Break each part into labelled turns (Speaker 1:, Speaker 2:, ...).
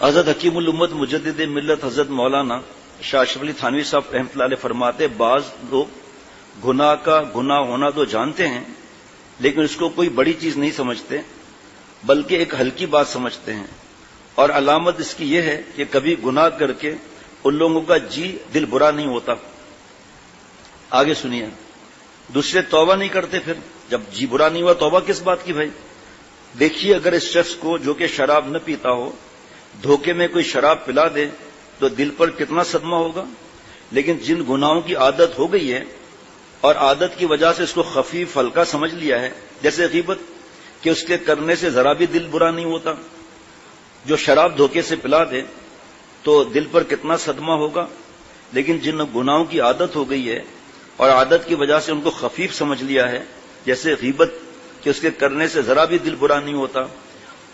Speaker 1: حضرت حکیم الامت مجدد ملت حضرت مولانا شاہ اشرف علی تھانوی صاحب رحمۃ اللہ علیہ فرماتے، بعض لوگ گناہ کا گناہ ہونا تو جانتے ہیں لیکن اس کو کوئی بڑی چیز نہیں سمجھتے بلکہ ایک ہلکی بات سمجھتے ہیں، اور علامت اس کی یہ ہے کہ کبھی گناہ کر کے ان لوگوں کا دل برا نہیں ہوتا۔ آگے سنیے، دوسرے توبہ نہیں کرتے، پھر جب برا نہیں ہوا توبہ کس بات کی بھائی؟ دیکھیے، اگر اس شخص کو جو کہ شراب نہ پیتا ہو دھوکے میں کوئی شراب پلا دے تو دل پر کتنا صدمہ ہوگا، لیکن جن گناہوں کی عادت ہو گئی ہے اور عادت کی وجہ سے اس کو خفیف ہلکا سمجھ لیا ہے، جیسے غیبت کہ اس کے کرنے سے ذرا بھی دل برا نہیں ہوتا، جو شراب دھوکے سے پلا دے تو دل پر کتنا صدمہ ہوگا، لیکن جن گناہوں کی عادت ہو گئی ہے اور عادت کی وجہ سے ان کو خفیف سمجھ لیا ہے، جیسے غیبت کہ اس کے کرنے سے ذرا بھی دل برا نہیں ہوتا۔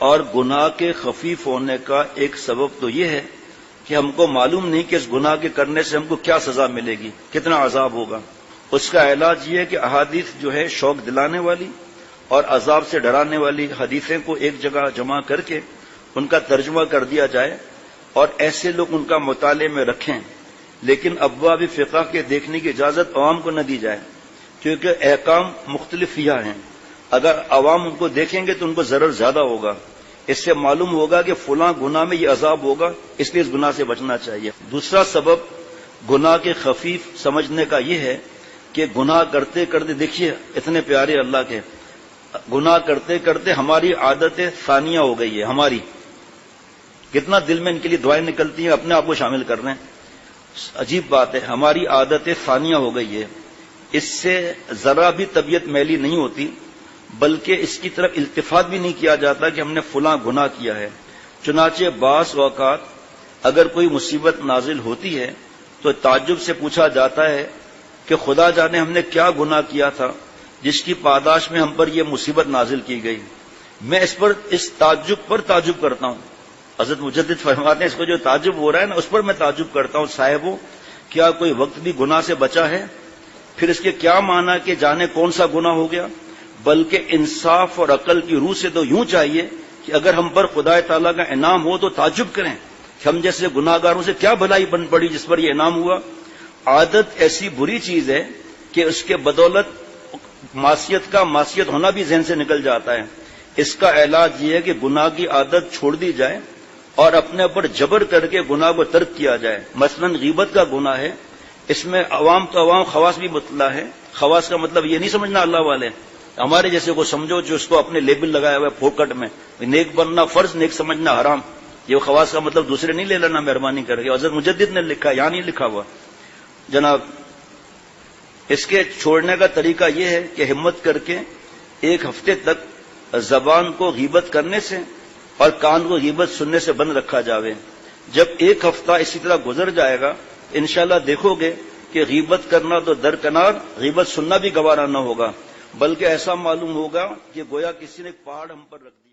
Speaker 1: اور گناہ کے خفیف ہونے کا ایک سبب تو یہ ہے کہ ہم کو معلوم نہیں کہ اس گناہ کے کرنے سے ہم کو کیا سزا ملے گی، کتنا عذاب ہوگا۔ اس کا علاج یہ ہے کہ احادیث جو ہے شوق دلانے والی اور عذاب سے ڈرانے والی حدیثیں کو ایک جگہ جمع کر کے ان کا ترجمہ کر دیا جائے اور ایسے لوگ ان کا مطالعے میں رکھیں، لیکن ابواب فقہ کے دیکھنے کی اجازت عوام کو نہ دی جائے، کیونکہ احکام مختلف یہ ہیں، اگر عوام ان کو دیکھیں گے تو ان کو ضرر زیادہ ہوگا، اس سے معلوم ہوگا کہ فلاں گناہ میں یہ عذاب ہوگا، اس لیے اس گناہ سے بچنا چاہیے۔ دوسرا سبب گناہ کے خفیف سمجھنے کا یہ ہے کہ گناہ کرتے کرتے، دیکھیے اتنے پیارے اللہ کے، گناہ کرتے کرتے ہماری عادتیں ثانیہ ہو گئی ہے، ہماری کتنا دل میں ان کے لیے دعائیں نکلتی ہیں، اپنے آپ کو شامل کر رہے ہیں، عجیب بات ہے، ہماری عادتیں ثانیہ ہو گئی ہے، اس سے ذرا بھی طبیعت میلی نہیں ہوتی بلکہ اس کی طرف التفات بھی نہیں کیا جاتا کہ ہم نے فلاں گناہ کیا ہے۔ چنانچہ بعض اوقات اگر کوئی مصیبت نازل ہوتی ہے تو تعجب سے پوچھا جاتا ہے کہ خدا جانے ہم نے کیا گناہ کیا تھا جس کی پاداش میں ہم پر یہ مصیبت نازل کی گئی۔ میں اس تعجب پر تعجب کرتا ہوں، حضرت مجدد فرماتے ہیں اس کو جو تعجب ہو رہا ہے نا اس پر میں تعجب کرتا ہوں، صاحبوں کیا کوئی وقت بھی گناہ سے بچا ہے؟ پھر اس کے کیا معنی کہ جانے کون سا گناہ ہو گیا، بلکہ انصاف اور عقل کی روح سے تو یوں چاہیے کہ اگر ہم پر خدا تعالیٰ کا انعام ہو تو تعجب کریں کہ ہم جیسے گناہ گاروں سے کیا بھلائی بن پڑی جس پر یہ انعام ہوا۔ عادت ایسی بری چیز ہے کہ اس کے بدولت معصیت ہونا بھی ذہن سے نکل جاتا ہے۔ اس کا علاج یہ ہے کہ گناہ کی عادت چھوڑ دی جائے اور اپنے اوپر جبر کر کے گناہ کو ترک کیا جائے۔ مثلا غیبت کا گناہ ہے، اس میں عوام تو عوام، خواص بھی مطلع ہے۔ خواص کا مطلب یہ نہیں سمجھنا اللہ والے ہمارے جیسے کو سمجھو جو اس کو اپنے لیبل لگایا ہوا ہے پھوکٹ میں، نیک بننا فرض، نیک سمجھنا حرام، یہ خواص کا مطلب دوسرے نہیں لے لینا مہربانی کر کے، حضرت مجدد نے لکھا، یہاں نہیں لکھا ہوا جناب۔ اس کے چھوڑنے کا طریقہ یہ ہے کہ ہمت کر کے ایک ہفتے تک زبان کو غیبت کرنے سے اور کان کو غیبت سننے سے بند رکھا جاوے۔ جب ایک ہفتہ اسی طرح گزر جائے گا انشاءاللہ دیکھو گے کہ غیبت کرنا تو درکنار، غیبت سننا بھی گوارا نہ ہوگا، بلکہ ایسا معلوم ہوگا کہ گویا کسی نے ایک پہاڑ ہم پر رکھ دیا۔